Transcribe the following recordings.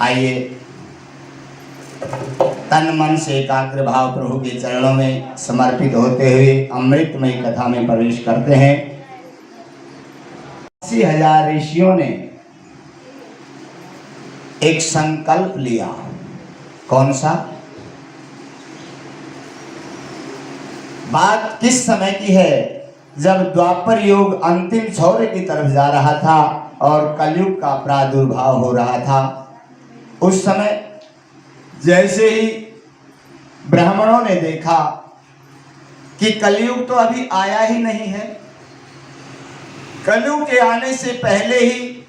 आइए तन मन से एकाग्र भाव प्रभु के चरणों में समर्पित होते हुए अमृतमय कथा में प्रवेश करते हैं। 80,000 ऋषियों ने एक संकल्प लिया। कौन सा? बात किस समय की है? जब द्वापर युग अंतिम छोर की तरफ जा रहा था और कलयुग का प्रादुर्भाव हो रहा था। उस समय जैसे ही ब्राह्मणों ने देखा कि कलयुग तो अभी आया ही नहीं है, कलयुग के आने से पहले ही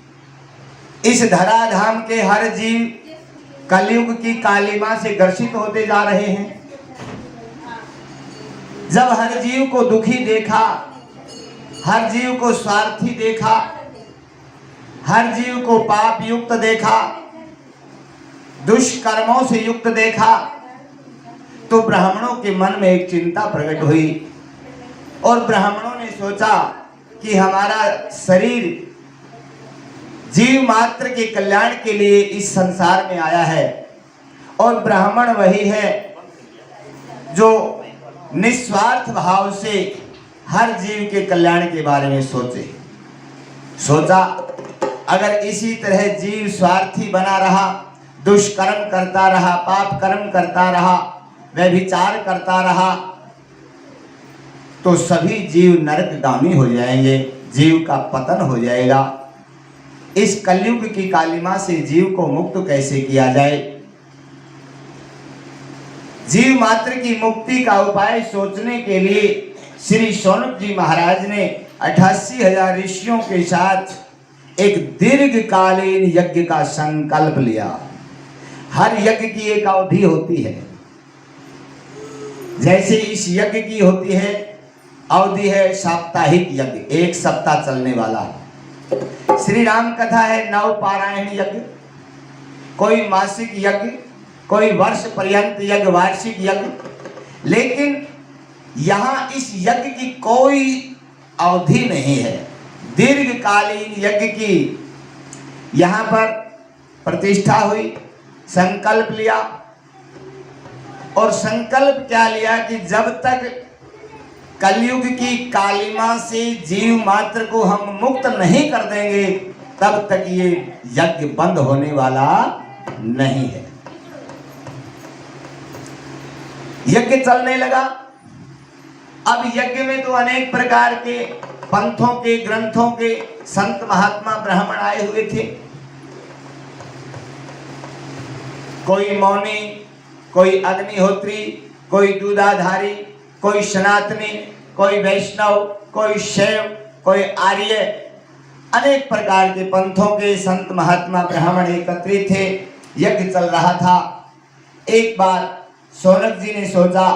इस धराधाम के हर जीव कलयुग की कालिमा से ग्रसित होते जा रहे हैं। जब हर जीव को दुखी देखा, हर जीव को स्वार्थी देखा, हर जीव को पाप युक्त देखा, दुष्कर्मों से युक्त देखा, तो ब्राह्मणों के मन में एक चिंता प्रकट हुई और ब्राह्मणों ने सोचा कि हमारा शरीर जीव मात्र के कल्याण के लिए इस संसार में आया है और ब्राह्मण वही है जो निस्वार्थ भाव से हर जीव के कल्याण के बारे में सोचा अगर इसी तरह जीव स्वार्थी बना रहा, दुष्कर्म करता रहा, पाप कर्म करता रहा, व्यभिचार करता रहा, तो सभी जीव नरकगामी हो जाएंगे, जीव का पतन हो जाएगा। इस कलयुग की कालिमा से जीव को मुक्त कैसे किया जाए? जीव मात्र की मुक्ति का उपाय सोचने के लिए श्री शौनक जी महाराज ने 88,000 ऋषियों के साथ एक दीर्घकालीन यज्ञ का संकल्प लिया। हर यज्ञ की एक अवधि होती है। जैसे इस यज्ञ की होती है अवधि है साप्ताहिक यज्ञ, 1 सप्ताह चलने वाला। श्री राम कथा है 9 पारायण यज्ञ, कोई मासिक यज्ञ, कोई वर्ष पर्यंत यज्ञ, वार्षिक यज्ञ। लेकिन यहाँ इस यज्ञ की कोई अवधि नहीं है। दीर्घकालीन यज्ञ की यहाँ पर प्रतिष्ठा हुई, संकल्प लिया। और संकल्प क्या लिया कि जब तक कलयुग की कालिमा से जीव मात्र को हम मुक्त नहीं कर देंगे तब तक ये यज्ञ बंद होने वाला नहीं है। यज्ञ चलने लगा। अब यज्ञ में तो अनेक प्रकार के पंथों के, ग्रंथों के संत महात्मा ब्राह्मण आए हुए थे। कोई मौनी, कोई अग्निहोत्री, कोई दूधाधारी, कोई सनातनी, कोई वैष्णव, कोई शैव, कोई आर्य, अनेक प्रकार के पंथों के संत महात्मा ब्राह्मण एकत्रित थे। यज्ञ चल रहा था। एक बार शौनक जी ने सोचा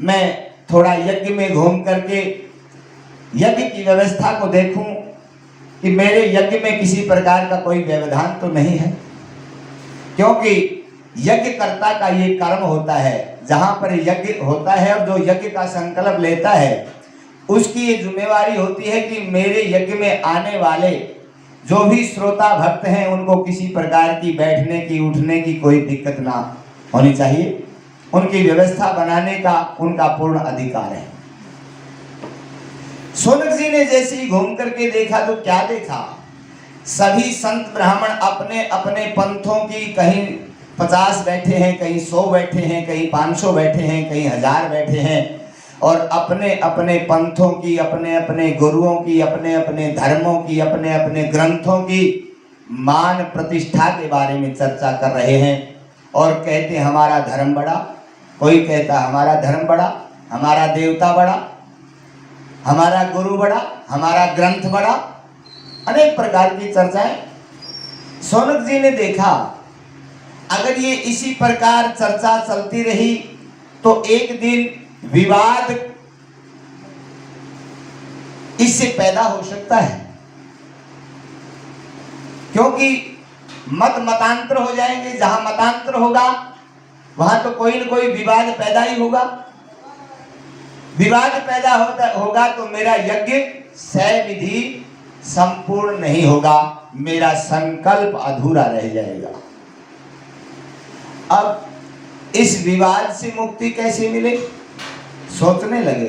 मैं थोड़ा यज्ञ में घूम करके यज्ञ की व्यवस्था को देखूं कि मेरे यज्ञ में किसी प्रकार का कोई व्यवधान तो नहीं है, क्योंकि यज्ञकर्ता का ये कर्म होता है। जहां पर यज्ञ होता है और जो यज्ञ का संकल्प लेता है उसकी ये जिम्मेवारी होती है कि मेरे यज्ञ में आने वाले जो भी श्रोता भक्त हैं उनको किसी प्रकार की बैठने की, उठने की कोई दिक्कत ना होनी चाहिए। उनकी व्यवस्था बनाने का उनका पूर्ण अधिकार है। शौनक जी ने जैसे ही घूम करके देखा तो क्या देखा? सभी संत ब्राह्मण अपने अपने पंथों की, कहीं 50 बैठे हैं, कहीं 100 बैठे हैं, कहीं 500 बैठे हैं, कहीं 1000 बैठे हैं और अपने अपने पंथों की, अपने अपने गुरुओं की, अपने अपने धर्मों की, अपने अपने ग्रंथों की मान प्रतिष्ठा के बारे में चर्चा कर रहे हैं और कहते हमारा धर्म बड़ा, कोई कहता हमारा धर्म बड़ा, हमारा देवता बड़ा, हमारा गुरु बड़ा, हमारा ग्रंथ बड़ा, अनेक प्रकार की चर्चाएं। शौनक जी ने देखा अगर ये इसी प्रकार चर्चा चलती रही तो एक दिन विवाद इससे पैदा हो सकता है, क्योंकि मत मतांतर हो जाएंगे। जहां मतांतर होगा वहां तो कोई न कोई विवाद पैदा ही होगा। विवाद पैदा होगा तो मेरा यज्ञ सविधि संपूर्ण नहीं होगा, मेरा संकल्प अधूरा रह जाएगा। अब इस विवाद से मुक्ति कैसे मिले? सोचने लगे,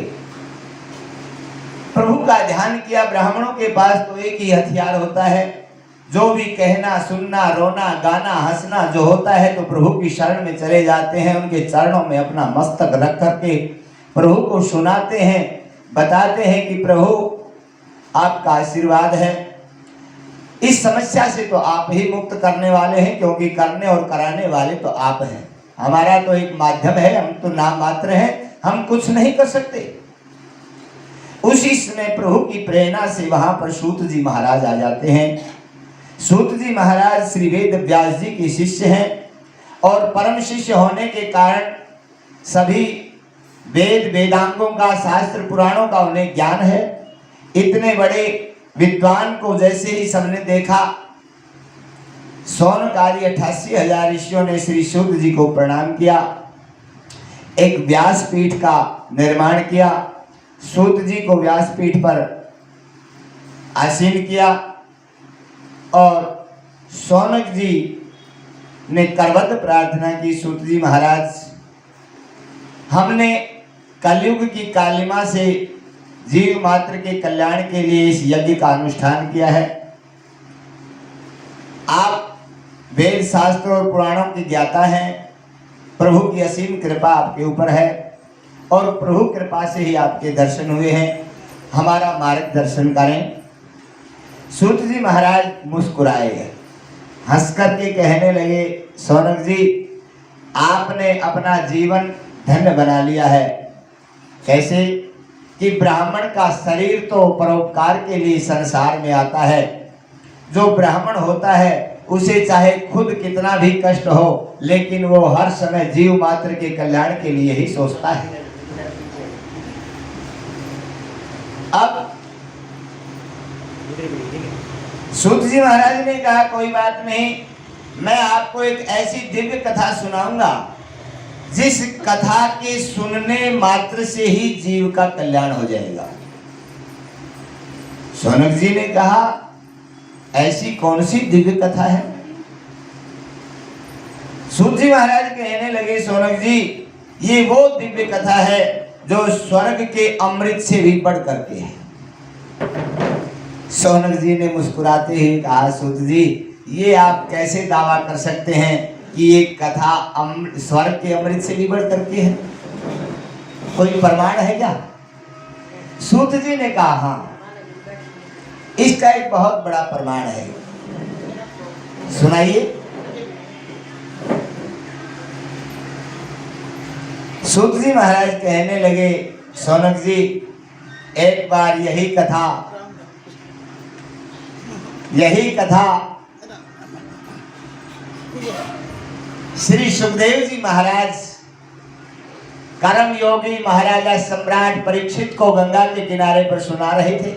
प्रभु का ध्यान किया। ब्राह्मणों के पास तो एक ही हथियार होता है, जो भी कहना, सुनना, रोना, गाना, हंसना जो होता है तो प्रभु की शरण में चले जाते हैं, उनके चरणों में अपना मस्तक रख करके प्रभु को सुनाते हैं, बताते हैं कि प्रभु आपका आशीर्वाद है। इस समस्या से तो आप ही मुक्त करने वाले हैं, क्योंकि करने और कराने वाले तो आप हैं। हमारा तो एक माध्यम है, हम तो नाम मात्र हैं, हम कुछ नहीं कर सकते। उसी समय प्रभु की प्रेरणा से वहां पर सूत जी महाराज आ जाते हैं। सूत जी महाराज श्री वेद व्यास जी के शिष्य हैं और परम शिष्य होने के कारण सभी वेद वेदांगों का, शास्त्र पुराणों का उन्हें ज्ञान है। इतने बड़े विद्वान को जैसे ही सबने देखा, सौनकादि 88,000 ऋषियों ने श्री सूत जी को प्रणाम किया, एक व्यासपीठ का निर्माण किया, सूत जी को व्यासपीठ पर आसीन किया और सौनक जी ने करबद्ध प्रार्थना की, सूत जी महाराज, हमने कलयुग की कालिमा से जीव मात्र के कल्याण के लिए इस यज्ञ का अनुष्ठान किया है। आप वेद शास्त्र और पुराणों की ज्ञाता हैं, प्रभु की असीम कृपा आपके ऊपर है और प्रभु कृपा से ही आपके दर्शन हुए हैं, हमारा मार्गदर्शन करें। सूत जी महाराज मुस्कुराए, हंस करके कहने लगे, सौनक जी, आपने अपना जीवन धन्य बना लिया है। कैसे कि ब्राह्मण का शरीर तो परोपकार के लिए संसार में आता है। जो ब्राह्मण होता है उसे चाहे खुद कितना भी कष्ट हो, लेकिन वो हर समय जीव मात्र के कल्याण के लिए ही सोचता है। अब सूत जी महाराज ने कहा, कोई बात नहीं, मैं आपको एक ऐसी दिव्य कथा सुनाऊंगा जिस कथा के सुनने मात्र से ही जीव का कल्याण हो जाएगा। सौनक जी ने कहा, ऐसी कौन सी दिव्य कथा है? सूत जी महाराज कहने लगे, सौनक जी, ये वो दिव्य कथा है जो स्वर्ग के अमृत से भी बढ़ करके है। सौनक जी ने मुस्कुराते ही कहा, सूत जी, ये आप कैसे दावा कर सकते हैं कि ये कथा स्वर्ग के अमृत से भी बढ़ करके है? कोई प्रमाण है क्या? सूत जी ने कहा, हाँ, इसका एक बहुत बड़ा प्रमाण है, सुनाइए। सूत जी महाराज कहने लगे, सौनक जी, एक बार यही कथा श्री सुखदेव जी महाराज कर्म योगी महाराजा सम्राट परीक्षित को गंगा के किनारे पर सुना रहे थे।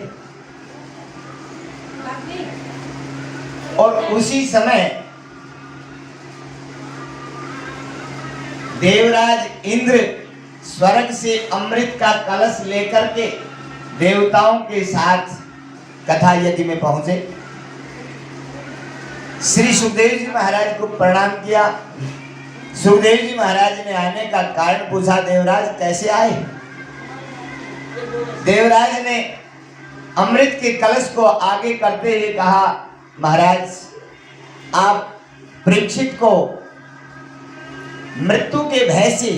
और उसी समय देवराज इंद्र स्वर्ग से अमृत का कलश लेकर के देवताओं के साथ कथा यज्ञ में पहुंचे। श्री सुखदेव जी महाराज को प्रणाम किया। सुखदेव जी महाराज ने आने का कारण पूछा, देवराज कैसे आए? देवराज ने अमृत के कलश को आगे करते हुए कहा, महाराज, आप परीक्षित को मृत्यु के भय से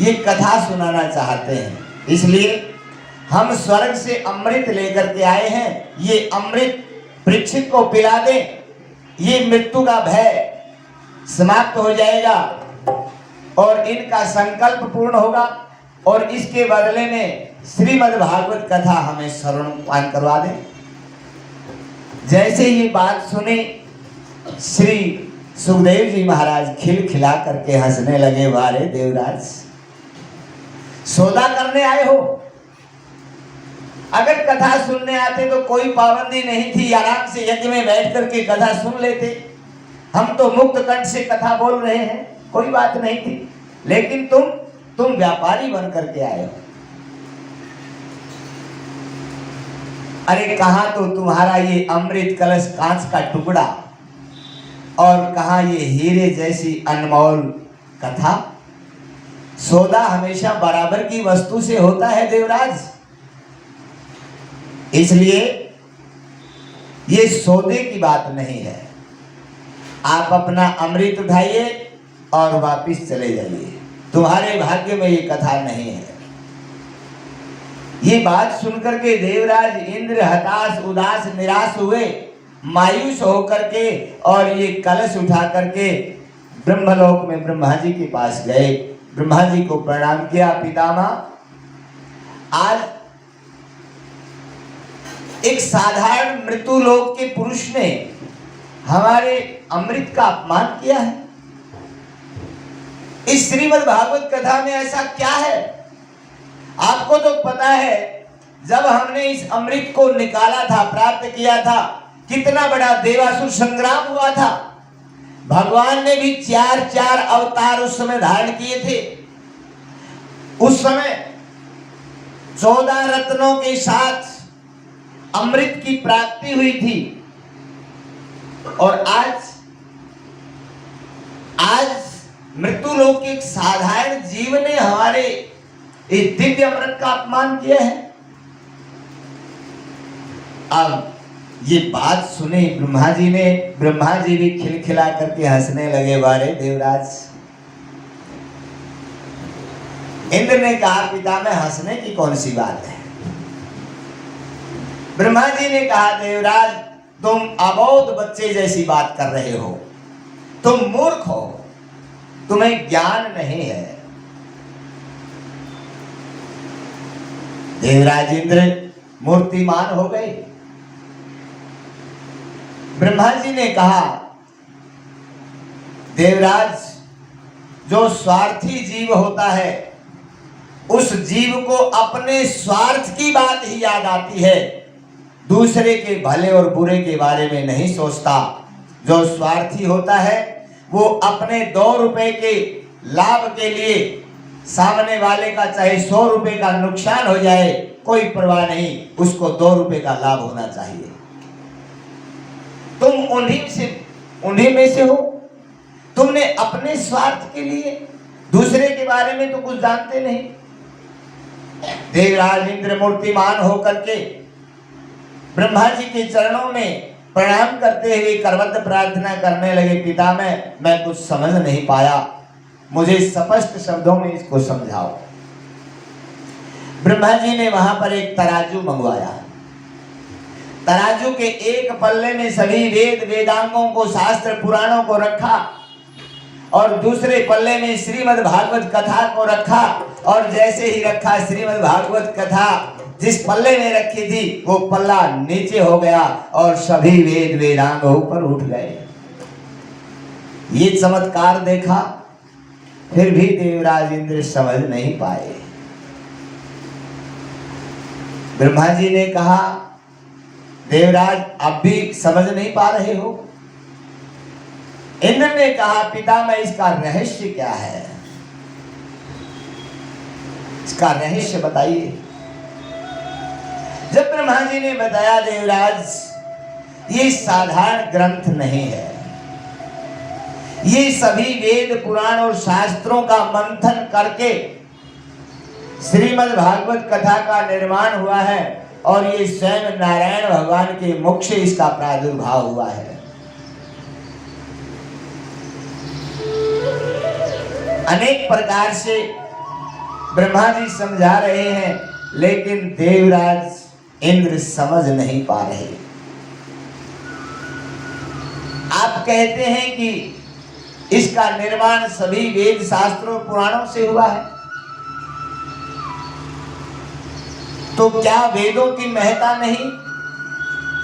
ये कथा सुनाना चाहते हैं, इसलिए हम स्वर्ग से अमृत लेकर के आए हैं। ये अमृत परीक्षित को पिला दें, ये मृत्यु का भय समाप्त हो जाएगा और इनका संकल्प पूर्ण होगा और इसके बदले में श्रीमद् भागवत कथा हमें श्रवण पान करवा दें। जैसे ये बात सुनी, श्री सुखदेव जी महाराज खिलखिला करके हंसने लगे, वारे देवराज, सौदा करने आए हो? अगर कथा सुनने आते तो कोई पाबंदी नहीं थी, आराम से यज्ञ में बैठ करके कथा सुन लेते। हम तो मुक्त कंठ से कथा बोल रहे हैं, कोई बात नहीं थी, लेकिन तुम व्यापारी बन करके आए हो। अरे कहाँ तो तुम्हारा ये अमृत कलश कांच का टुकड़ा और कहा ये हीरे जैसी अनमोल कथा। सौदा हमेशा बराबर की वस्तु से होता है देवराज, इसलिए ये सौदे की बात नहीं है। आप अपना अमृत उठाइए और वापिस चले जाइए, तुम्हारे भाग्य में ये कथा नहीं है। ये बात सुनकर के देवराज इंद्र हताश, उदास, निराश हुए, मायूस होकर के और ये कलश उठा करके ब्रह्मलोक में ब्रह्मा जी के पास गए। ब्रह्मा जी को प्रणाम किया, पितामह आज एक साधारण मृत्यु लोक के पुरुष ने हमारे अमृत का अपमान किया है। इस श्रीमद् भागवत कथा में ऐसा क्या है? आपको तो पता है जब हमने इस अमृत को निकाला था, प्राप्त किया था, कितना बड़ा देवासुर संग्राम हुआ था। भगवान ने भी 4 अवतार उस समय धारण किए थे। उस समय 14 रत्नों के साथ अमृत की प्राप्ति हुई थी। और आज मृत्यु लोक के एक साधारण जीव ने हमारे इस दिव्य अमृत का अपमान किया है। अब ये बात सुनी ब्रह्मा जी ने, ब्रह्मा जी भी खिलखिला करके हंसने लगे। वारे देवराज, इंद्र ने कहा पिता में हंसने की कौन सी बात है? ब्रह्मा जी ने कहा देवराज तुम अबोध बच्चे जैसी बात कर रहे हो, तुम मूर्ख हो, तुम्हें ज्ञान नहीं है। देवराज इंद्र मूर्तिमान हो गए। ब्रह्मा जी ने कहा देवराज, जो स्वार्थी जीव होता है उस जीव को अपने स्वार्थ की बात ही याद आती है, दूसरे के भले और बुरे के बारे में नहीं सोचता। जो स्वार्थी होता है वो अपने 2 रुपए के लाभ के लिए सामने वाले का चाहे 100 रुपए का नुकसान हो जाए कोई परवाह नहीं, उसको 2 रुपए का लाभ होना चाहिए। तुम उन्हीं में से हो। तुमने अपने स्वार्थ के लिए, दूसरे के बारे में तो कुछ जानते नहीं। देवराज इंद्र मूर्तिमान होकर के ब्रह्मा जी के चरणों में प्रणाम करते हुए करवत प्रार्थना करने लगे, पिता मैं कुछ समझ नहीं पाया, मुझे स्पष्ट शब्दों में इसको समझाओ। ब्रह्मा जी ने वहां पर एक तराजू मंगवाया। तराजू के एक पल्ले में सभी वेद वेदांगों को, शास्त्र पुराणों को रखा और दूसरे पल्ले में श्रीमद् भागवत कथा को रखा। और जैसे ही रखा, श्रीमद् भागवत कथा जिस पल्ले में रखी थी वो पल्ला नीचे हो गया और सभी वेद वेदांग ऊपर उठ गए। ये चमत्कार देखा, फिर भी देवराज इंद्र समझ नहीं पाए। ब्रह्मा जी ने कहा देवराज अब भी समझ नहीं पा रहे हो? इंद्र ने कहा पिता में इसका रहस्य क्या है? इसका रहस्य बताइए। जब ब्रह्मा जी ने बताया देवराज ये साधारण ग्रंथ नहीं है, ये सभी वेद पुराण और शास्त्रों का मंथन करके श्रीमद् भागवत कथा का निर्माण हुआ है और ये स्वयं नारायण भगवान के मुख से इसका प्रादुर्भाव हुआ है। अनेक प्रकार से ब्रह्मा जी समझा रहे हैं, लेकिन देवराज इंद्र समझ नहीं पा रहे। आप कहते हैं कि इसका निर्माण सभी वेद शास्त्रों पुराणों से हुआ है, तो क्या वेदों की महत्ता नहीं,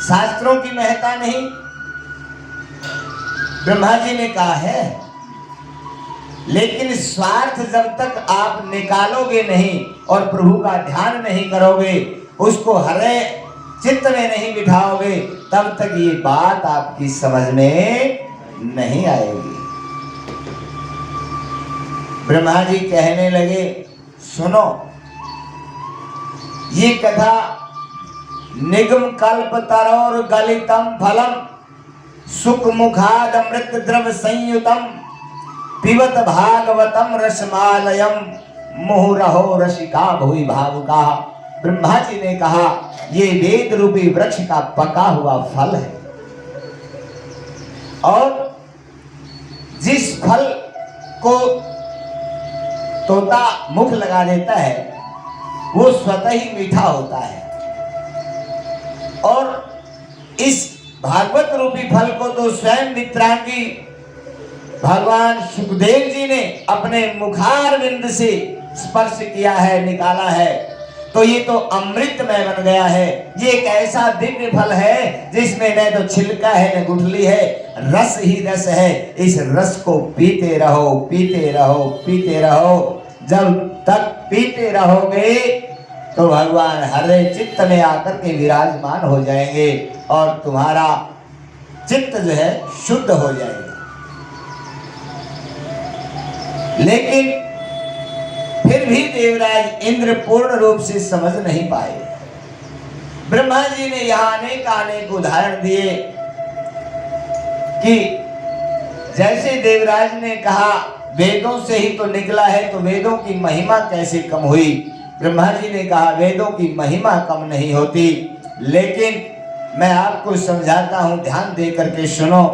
शास्त्रों की महत्ता नहीं? ब्रह्मा जी ने कहा है, लेकिन स्वार्थ जब तक आप निकालोगे नहीं और प्रभु का ध्यान नहीं करोगे, उसको हरे चित्त में नहीं बिठाओगे, तब तक ये बात आपकी समझ में नहीं आएगी। ब्रह्मा जी कहने लगे सुनो, ये कथा निगम कल्प तरोर गलितम फलम सुख मुखाद अमृत द्रव संयुतम पिबत भागवतम रसमालयम मुहुरहो रसिका भुवि भावुका। ब्रह्मा जी ने कहा ये वेद रूपी वृक्ष का पका हुआ फल है, और जिस फल को तोता मुख लगा देता है वो स्वतः ही मीठा होता है, और इस भागवत रूपी फल को तो स्वयं मित्रांगी भगवान सुखदेव जी ने अपने मुखारविंद से स्पर्श किया है, निकाला है, तो ये तो अमृतमय बन गया है। ये एक ऐसा दिव्य फल है जिसमें न तो छिलका है न गुठली है, रस ही रस है। इस रस को पीते रहो, पीते रहो, पीते रहो। जब तक पीते रहोगे तो भगवान हृदय चित्त में आकर के विराजमान हो जाएंगे और तुम्हारा चित्त जो है शुद्ध हो जाएगा। लेकिन फिर भी देवराज इंद्र पूर्ण रूप से समझ नहीं पाए। ब्रह्मा जी ने यहां अनेक उदाहरण दिए कि जैसे देवराज ने कहा वेदों से ही तो निकला है, तो वेदों की महिमा कैसे कम हुई। ब्रह्मा जी ने कहा वेदों की महिमा कम नहीं होती, लेकिन मैं आपको समझाता हूं, ध्यान दे करके सुनो।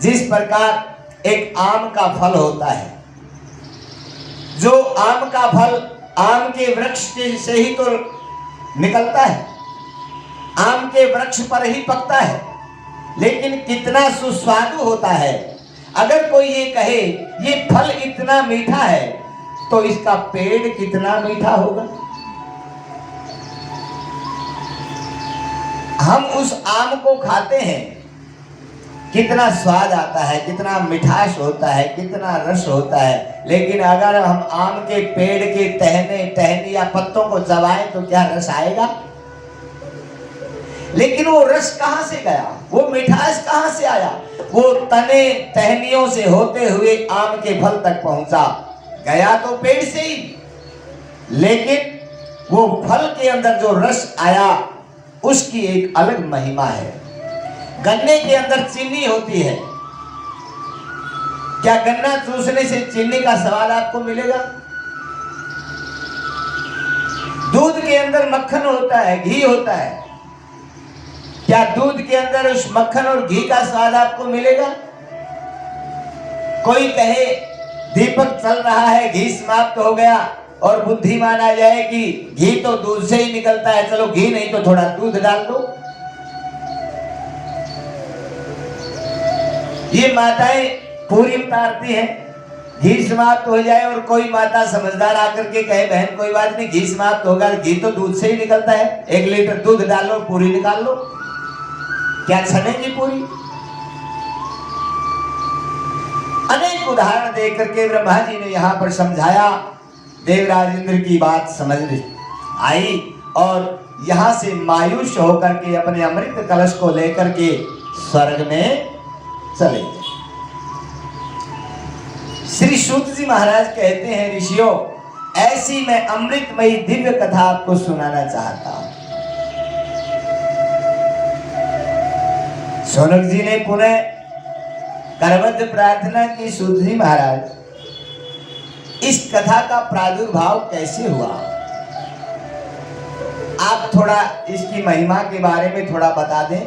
जिस प्रकार एक आम का फल होता है, जो आम का फल आम के वृक्ष से ही तो निकलता है, आम के वृक्ष पर ही पकता है, लेकिन कितना सुस्वादु होता है। अगर कोई ये कहे ये फल इतना मीठा है तो इसका पेड़ कितना मीठा होगा। हम उस आम को खाते हैं, कितना स्वाद आता है, कितना मिठास होता है, कितना रस होता है, लेकिन अगर हम आम के पेड़ के टहनी या पत्तों को चबाएं तो क्या रस आएगा। लेकिन वो रस कहां से गया, वो मिठास कहां से आया, वो तने टहनियों से होते हुए आम के फल तक पहुंचा। गया तो पेड़ से ही, लेकिन वो फल के अंदर जो रस आया उसकी एक अलग महिमा है। गन्ने के अंदर चीनी होती है, क्या गन्ना चूसने से चीनी का स्वाद आपको मिलेगा। दूध के अंदर मक्खन होता है, घी होता है, क्या दूध के अंदर उस मक्खन और घी का स्वाद आपको मिलेगा। कोई कहे दीपक चल रहा है, घी समाप्त हो गया, और बुद्धिमान आ जाए कि घी तो दूध से ही निकलता है, चलो घी नहीं तो थोड़ा दूध डाल दो। ये माताएं पूरी उतारती हैं, घी समाप्त हो जाए, और कोई माता समझदार आकर के कहे बहन कोई बात नहीं, घी समाप्त होगा, घी तो दूध से ही निकलता है, 1 लीटर दूध डालो, पूरी निकाल लो। क्या छनेगी पूरी। अनेक उदाहरण देख करके ब्रह्मा जी ने यहां पर समझाया। देवराज इंद्र की बात समझ आई और यहां से मायूस होकर के अपने अमृत कलश को लेकर के स्वर्ग में चले गए। श्री सूत जी महाराज कहते हैं ऋषियों, ऐसी मैं अमृतमयी दिव्य कथा आपको सुनाना चाहता हूं। शौनक जी ने पुनः करबद्ध प्रार्थना की, सूत जी महाराज इस कथा का प्रादुर्भाव कैसे हुआ, आप थोड़ा इसकी महिमा के बारे में थोड़ा बता दें,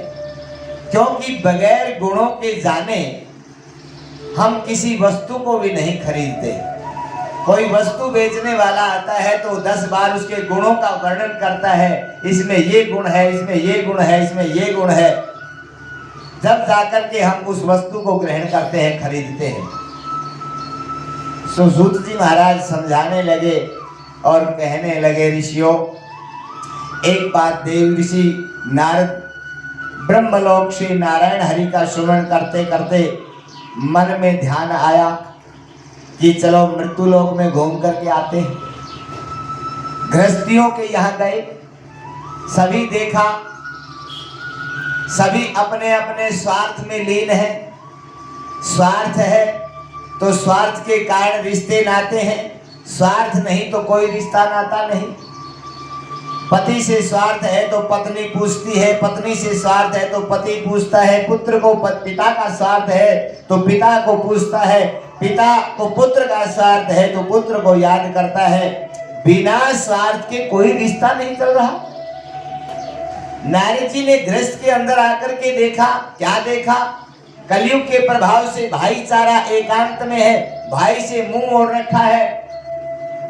क्योंकि बगैर गुणों के जाने हम किसी वस्तु को भी नहीं खरीदते। कोई वस्तु बेचने वाला आता है तो 10 बार उसके गुणों का वर्णन करता है, इसमें ये गुण है, इसमें ये गुण है, इसमें ये गुण है, जब जाकर के हम उस वस्तु को ग्रहण करते हैं, खरीदते हैं। सूत जी महाराज समझाने लगे और कहने लगे ऋषियों, एक बात देव ऋषि नारद ब्रह्मलोक से नारायण हरि का सुमरण करते करते मन में ध्यान आया कि चलो मृत्युलोक में घूम करके आते हैं। गृहस्थियों के यहाँ गए, सभी देखा, सभी अपने अपने स्वार्थ में लीन है। स्वार्थ है तो स्वार्थ के कारण रिश्ते नाते हैं, स्वार्थ नहीं तो कोई रिश्ता नाता नहीं। पति से स्वार्थ है तो पत्नी पूछती है, पत्नी से स्वार्थ है तो पति पूछता है, पुत्र को पिता का स्वार्थ है तो पिता को पूछता है, पिता को पुत्र का स्वार्थ है तो पुत्र को याद करता है। बिना स्वार्थ के कोई रिश्ता नहीं चल रहा। नारद जी ने गृहस्थ के अंदर आकर के देखा, क्या देखा? कलयुग के प्रभाव से भाईचारा एकांत में है, भाई से मुंह ओढ़ रखा है,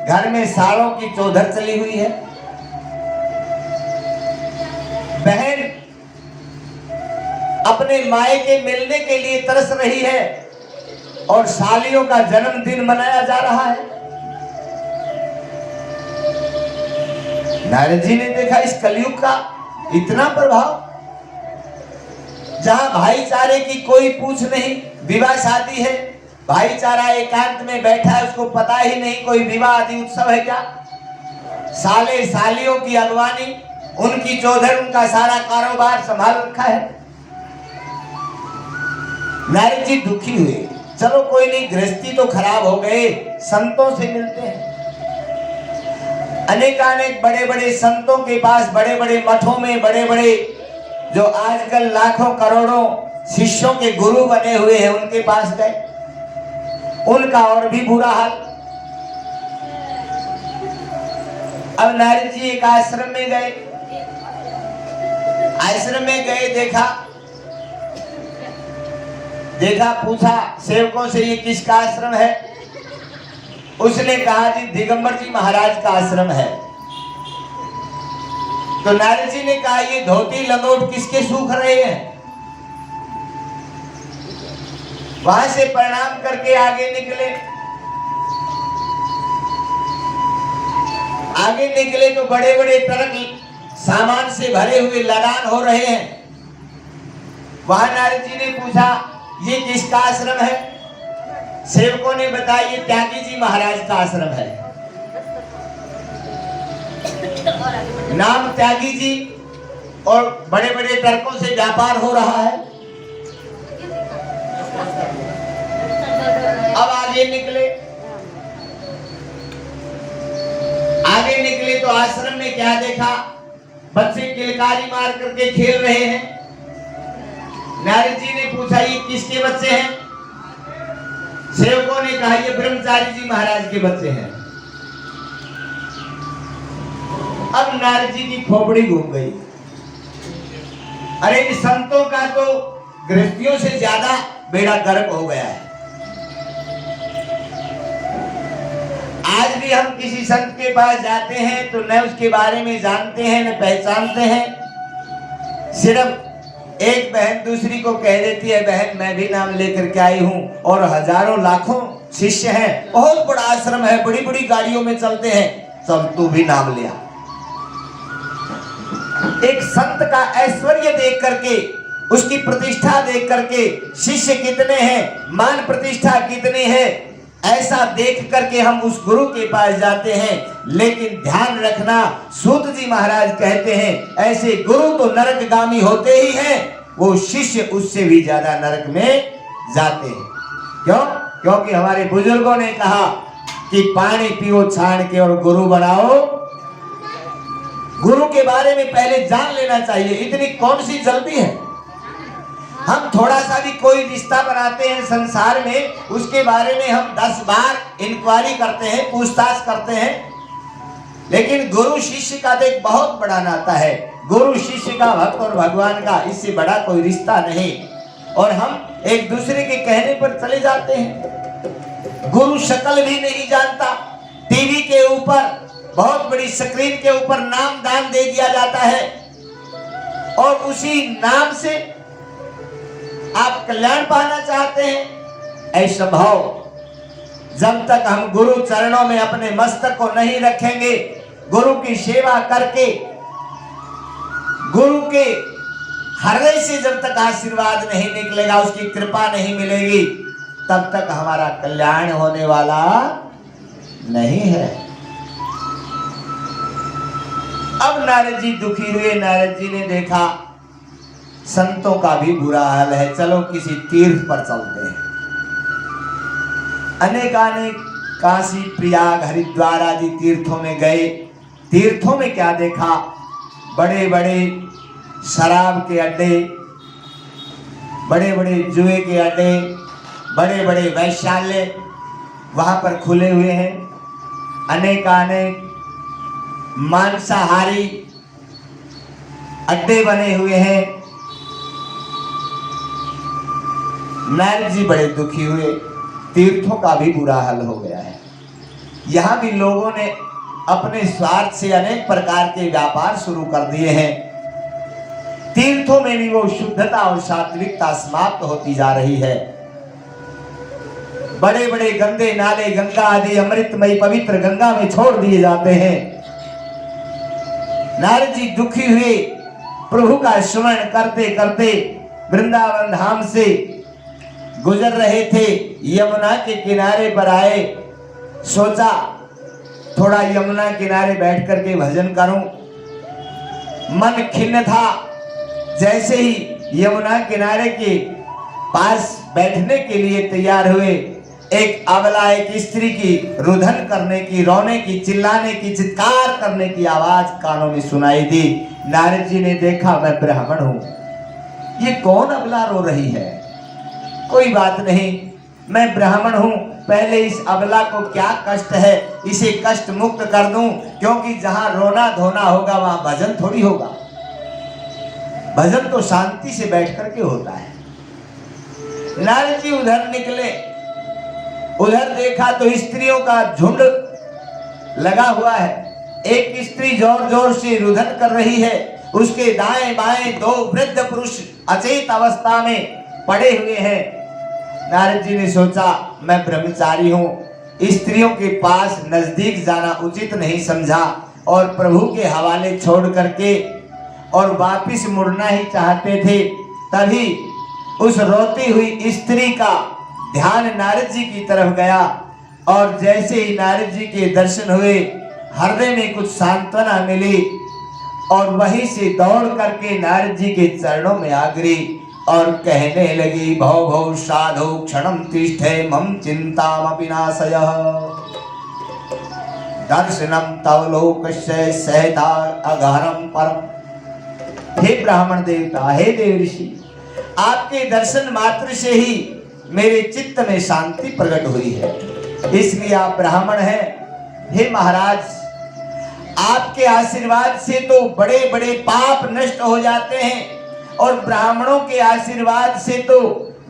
घर में सालों की चौधर चली हुई है। बहन अपने मायके मिलने के लिए तरस रही है और सालियों का जन्मदिन मनाया जा रहा है। नारद जी ने देखा इस कलयुग का इतना प्रभाव, जहां भाईचारे की कोई पूछ नहीं, विवाह शादी है, भाईचारा एकांत में बैठा है, उसको पता ही नहीं कोई विवाह आदि उत्सव है क्या। साले सालियों की अगवानी, उनकी चौधर, उनका सारा कारोबार संभाल रखा है। नारद जी दुखी हुए। चलो कोई नहीं, गृहस्थी तो खराब हो गए, संतों से मिलते हैं। अनेकानेक बड़े बड़े संतों के पास, बड़े बड़े मठों में, बड़े बड़े जो आजकल लाखों करोड़ों शिष्यों के गुरु बने हुए हैं, उनके पास गए। उनका और भी बुरा हाल। अब नारद जी एक आश्रम में गए। आश्रम में गए, देखा, पूछा सेवकों से ये किसका आश्रम है? उसने कहा जी दिगंबर जी महाराज का आश्रम है। तो नारद जी ने कहा ये धोती लंगोट किसके सूख रहे हैं? वहां से प्रणाम करके आगे निकले तो बड़े बड़े ट्रक सामान से भरे हुए लदान हो रहे हैं। वहां नारद जी ने पूछा ये किसका आश्रम है? सेवकों ने बताया ये त्यागी जी महाराज का आश्रम है। नाम त्यागी जी, और बड़े बड़े ट्रकों से व्यापार हो रहा है। अब आगे निकले तो आश्रम में क्या देखा? बच्चे किलकारी मार करके खेल रहे हैं। नारद जी ने पूछा ये किसके बच्चे हैं? सेवकों ने कहा ये ब्रह्मचारी जी महाराज के बच्चे हैं। अब नारद जी की खोपड़ी घूम गई। अरे इन संतों का तो गृहस्थियों से ज्यादा बेड़ा गर्क हो गया है। आज भी हम किसी संत के पास जाते हैं तो न उसके बारे में जानते हैं न पहचानते हैं। सिर्फ एक बहन दूसरी को कह देती है बहन मैं भी नाम लेकर के आई हूं, और हजारों लाखों शिष्य हैं, बहुत बड़ा आश्रम है, बड़ी बड़ी गाड़ियों में चलते हैं, सब तू भी नाम लिया। एक संत का ऐश्वर्य देख करके, उसकी प्रतिष्ठा देख करके, शिष्य कितने हैं, मान प्रतिष्ठा कितनी है, ऐसा देख करके हम उस गुरु के पास जाते हैं। लेकिन ध्यान रखना, सूत जी महाराज कहते हैं ऐसे गुरु तो नरकगामी होते ही हैं, वो शिष्य उससे भी ज्यादा नरक में जाते हैं। क्यों? क्योंकि हमारे बुजुर्गों ने कहा कि पानी पियो छान के और गुरु बनाओ। गुरु के बारे में पहले जान लेना चाहिए। इतनी कौन सी जल्दी है? हम थोड़ा सा भी कोई रिश्ता बनाते हैं संसार में, उसके बारे में हम 10 बार इंक्वायरी करते हैं, पूछताछ करते हैं। लेकिन गुरु शिष्य का तो एक बहुत बड़ा नाता है। गुरु शिष्य का, भक्त और भगवान का, इससे बड़ा कोई रिश्ता नहीं। और हम एक दूसरे के कहने पर चले जाते हैं। गुरु शक्ल भी नहीं जानता। टीवी के ऊपर, बहुत बड़ी स्क्रीन के ऊपर नाम दान दे दिया जाता है, और उसी नाम से आप कल्याण पाना चाहते हैं। ऐसा भाव, जब तक हम गुरु चरणों में अपने मस्तक को नहीं रखेंगे, गुरु की सेवा करके, गुरु के हृदय से जब तक आशीर्वाद नहीं निकलेगा, उसकी कृपा नहीं मिलेगी, तब तक हमारा कल्याण होने वाला नहीं है। अब नारद जी दुखी हुए। नारद जी ने देखा संतों का भी बुरा हाल है, चलो किसी तीर्थ पर चलते हैं। अनेकानेक काशी, प्रयाग, हरिद्वार आदि तीर्थों में गए। तीर्थों में क्या देखा, बड़े बड़े शराब के अड्डे, बड़े बड़े जुए के अड्डे, बड़े बड़े वैश्यालय वहां पर खुले हुए हैं। अनेकानेक मांसाहारी अड्डे बने हुए हैं। नारद जी बड़े दुखी हुए, तीर्थों का भी बुरा हाल हो गया है। यहां भी लोगों ने अपने स्वार्थ से अनेक प्रकार के व्यापार शुरू कर दिए हैं। तीर्थों में भी वो शुद्धता और सात्विकता समाप्त होती जा रही है। बड़े बड़े गंदे नाले गंगा आदि अमृतमयी पवित्र गंगा में छोड़ दिए जाते हैं। नारद जी दुखी हुए, प्रभु का स्मरण करते करते वृंदावन धाम से गुजर रहे थे। यमुना के किनारे पर आए, सोचा थोड़ा यमुना किनारे बैठ करके भजन करूं। मन खिन्न था। जैसे ही यमुना किनारे के पास बैठने के लिए तैयार हुए, एक अबला एक स्त्री की रुदन करने की, रोने की, चिल्लाने की, चित्कार करने की आवाज कानों में सुनाई दी। नारद जी ने देखा, मैं ब्राह्मण हूं, ये कौन अबला रो रही है? कोई बात नहीं, मैं ब्राह्मण हूं, पहले इस अबला को क्या कष्ट है, इसे कष्ट मुक्त कर दूं, क्योंकि जहां रोना धोना होगा वहां भजन थोड़ी होगा। भजन तो शांति से बैठ करके होता है। नारद जी उधर निकले, उधर देखा तो स्त्रियों का झुंड लगा हुआ है। एक स्त्री जोर जोर से रुदन कर रही है, उसके दाएं बाएं दो वृद्ध पुरुष अचेत अवस्था में पड़े हुए हैं। नारद जी ने सोचा, मैं ब्रह्मचारी हूं, स्त्रियों के पास नजदीक जाना उचित नहीं समझा और प्रभु के हवाले छोड़ करके और वापिस मुड़ना ही चाहते थे। तभी उस रोती हुई स्त्री का ध्यान नारद जी की तरफ गया और जैसे ही नारद जी के दर्शन हुए, हृदय में कुछ सांत्वना मिली और वहीं से दौड़ करके नारद जी के चरणों में आ गिरी और कहने लगी, भव भव साधु क्षणम तिष्ठे मम चिंतामपि नाशयः, दर्शनम तव लोकस्य सहता अगहरम परम। हे ब्राह्मण देवता, हे देव ऋषि, आपके दर्शन मात्र से ही मेरे चित्त में शांति प्रकट हुई है, इसलिए आप ब्राह्मण हैं। हे महाराज, आपके आशीर्वाद से तो बड़े बड़े पाप नष्ट हो जाते हैं और ब्राह्मणों के आशीर्वाद से तो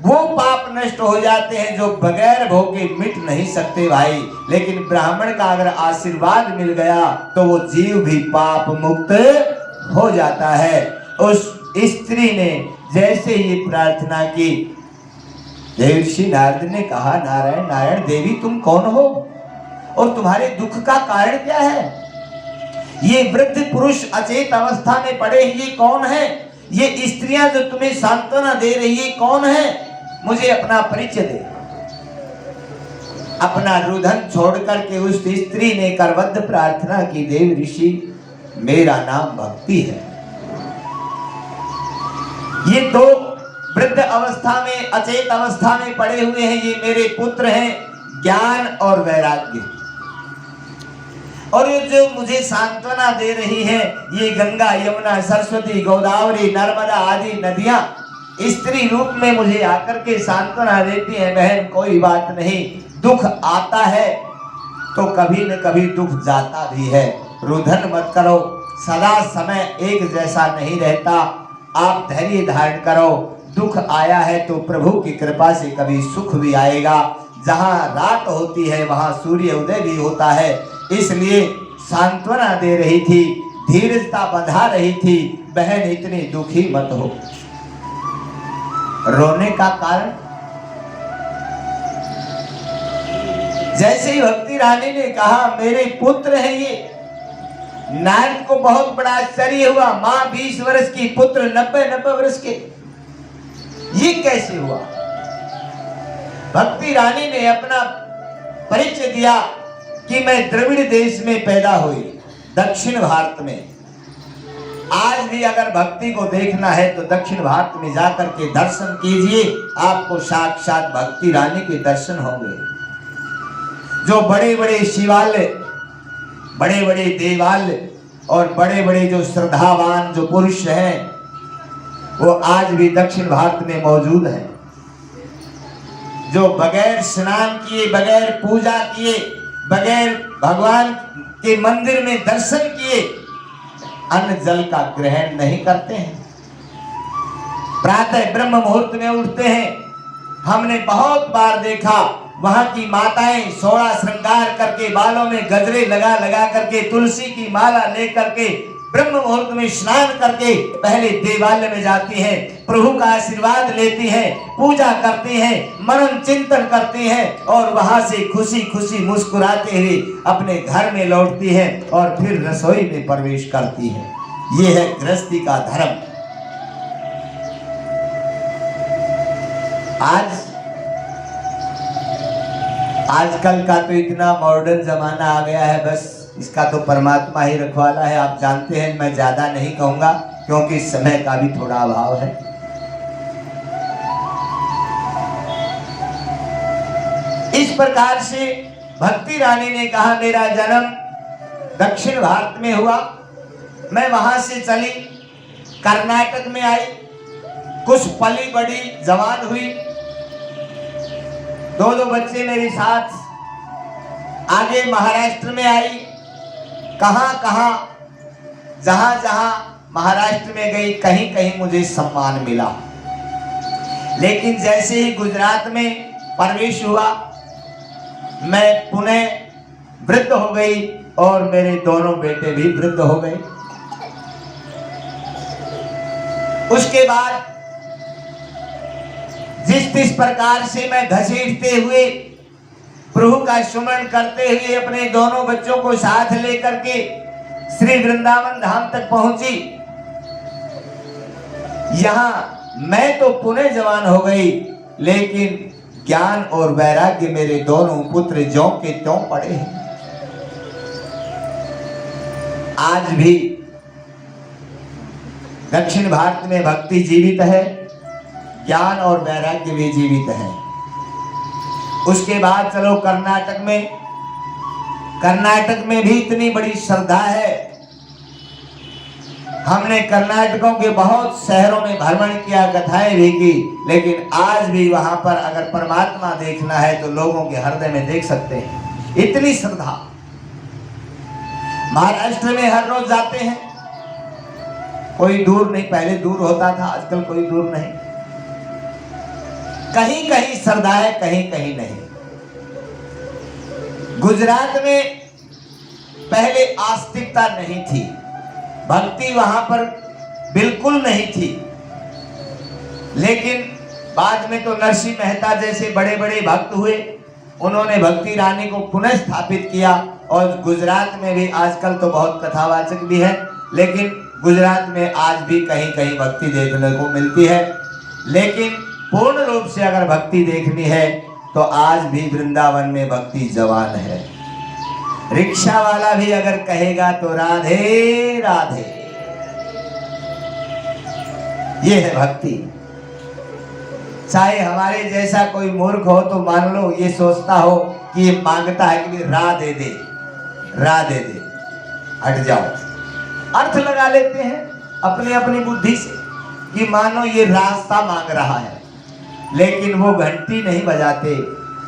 वो पाप नष्ट हो जाते हैं जो बगैर भोगे मिट नहीं सकते भाई। लेकिन ब्राह्मण का अगर आशीर्वाद मिल गया तो वो जीव भी पाप मुक्त हो जाता है। उस स्त्री ने जैसे ही प्रार्थना की, देवर्षि नारद ने कहा, नारायण नारायण देवी, तुम कौन हो और तुम्हारे दुख का कारण क्या है? ये वृद्ध पुरुष अचेत अवस्था में पड़े ये कौन है? ये स्त्रियां जो तुम्हें सांत्वना दे रही है कौन है? मुझे अपना परिचय दे। अपना रुदन छोड़ करके उस स्त्री ने करबद्ध प्रार्थना की, देव ऋषि, मेरा नाम भक्ति है। ये दो वृद्ध अवस्था में, अचेत अवस्था में पड़े हुए हैं, ये मेरे पुत्र हैं, ज्ञान और वैराग्य। और ये जो मुझे सांत्वना दे रही है, ये गंगा यमुना सरस्वती गोदावरी नर्मदा आदि नदियां स्त्री रूप में मुझे आकर के सांत्वना देती हैं। बहन, कोई बात नहीं, दुख आता है तो कभी न कभी दुख जाता भी है। रुदन मत करो, सदा समय एक जैसा नहीं रहता, आप धैर्य धारण करो। दुख आया है तो प्रभु की कृपा से कभी सुख भी आएगा। जहां रात होती है वहां सूर्य उदय भी होता है। इसलिए सांत्वना दे रही थी, धीरजता बंधा रही थी। बहन, इतनी दुखी मत हो। रोने का कारण, जैसे ही भक्ति रानी ने कहा मेरे पुत्र हैं ये, नारद को बहुत बड़ा आश्चर्य हुआ। मां 20 वर्ष की, पुत्र 90 वर्ष के, ये कैसे हुआ? भक्ति रानी ने अपना परिचय दिया कि मैं द्रविड़ देश में पैदा हुई, दक्षिण भारत में। आज भी अगर भक्ति को देखना है तो दक्षिण भारत में जाकर के दर्शन कीजिए, आपको साक्षात भक्ति रानी के दर्शन होंगे। जो बड़े बड़े शिवालय बड़े बड़े देवालय और बड़े बड़े जो श्रद्धावान जो पुरुष हैं वो आज भी दक्षिण भारत में मौजूद हैं, जो बगैर स्नान किए, बगैर पूजा किए, बगैर भगवान के मंदिर में दर्शन किए अन्न जल का ग्रहण नहीं करते हैं। प्रातः ब्रह्म मुहूर्त में उठते हैं। हमने बहुत बार देखा वहां की माताएं 16 श्रृंगार करके, बालों में गजरे लगा लगा करके, तुलसी की माला लेकर के ब्रह्म मुहूर्त में स्नान करके पहले देवालय में जाती हैं, प्रभु का आशीर्वाद लेती हैं, पूजा करती हैं, मनन चिंतन करती हैं और वहां से खुशी खुशी मुस्कुराते हुए अपने घर में लौटती हैं और फिर रसोई में प्रवेश करती हैं। ये है गृहस्थी का धर्म। आजकल का तो इतना मॉडर्न जमाना आ गया है, बस इसका तो परमात्मा ही रखवाला है। आप जानते हैं, मैं ज्यादा नहीं कहूंगा क्योंकि समय का भी थोड़ा अभाव है। इस प्रकार से भक्ति रानी ने कहा मेरा जन्म दक्षिण भारत में हुआ, मैं वहां से चली कर्नाटक में आई, कुछ पली बड़ी जवान हुई, 2 बच्चे मेरे साथ, आगे महाराष्ट्र में आई, कहां जहां जहां महाराष्ट्र में गई कहीं कहीं मुझे सम्मान मिला। लेकिन जैसे ही गुजरात में प्रवेश हुआ मैं पुनः वृद्ध हो गई और मेरे दोनों बेटे भी वृद्ध हो गए। उसके बाद जिस प्रकार से मैं घसीटते हुए प्रभु का सुमरण करते हुए अपने दोनों बच्चों को साथ लेकर के श्री वृंदावन धाम तक पहुंची, यहां मैं तो पुनः जवान हो गई, लेकिन ज्ञान और वैराग्य मेरे दोनों पुत्र ज्यों के त्यों पड़े हैं। आज भी दक्षिण भारत में भक्ति जीवित है, ज्ञान और वैराग्य भी जीवित है। उसके बाद चलो कर्नाटक में भी इतनी बड़ी श्रद्धा है। हमने कर्नाटकों के बहुत शहरों में भ्रमण किया, कथाएं भी की, लेकिन आज भी वहां पर अगर परमात्मा देखना है तो लोगों के हृदय में देख सकते हैं, इतनी श्रद्धा। महाराष्ट्र में हर रोज जाते हैं, कोई दूर नहीं, पहले दूर होता था, आजकल कोई दूर नहीं। कहीं कहीं श्रद्धा है, कहीं कहीं नहीं। गुजरात में पहले आस्तिकता नहीं थी, भक्ति वहां पर बिल्कुल नहीं थी, लेकिन बाद में तो नरसिंह मेहता जैसे बड़े बड़े भक्त हुए, उन्होंने भक्ति रानी को पुनः स्थापित किया। और गुजरात में भी आजकल तो बहुत कथावाचक भी है, लेकिन गुजरात में आज भी कहीं कहीं भक्ति देखने को मिलती है। लेकिन पूर्ण रूप से अगर भक्ति देखनी है तो आज भी वृंदावन में भक्ति जवान है। रिक्शा वाला भी अगर कहेगा तो राधे राधे, ये है भक्ति। चाहे हमारे जैसा कोई मूर्ख हो तो मान लो ये सोचता हो कि ये मांगता है कि राधे दे, राधे दे, हट जाओ, अर्थ लगा लेते हैं अपनी अपनी बुद्धि से कि मानो ये रास्ता मांग रहा है, लेकिन वो घंटी नहीं बजाते,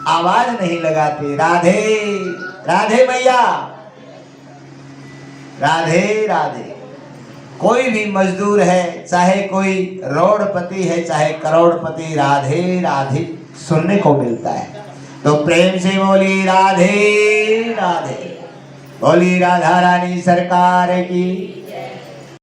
आवाज नहीं लगाते, राधे राधे मैया, राधे राधे। कोई भी मजदूर है, चाहे कोई रोडपति है, चाहे करोड़पति, राधे राधे सुनने को मिलता है। तो प्रेम से बोली राधे राधे, बोली राधा रानी सरकार की।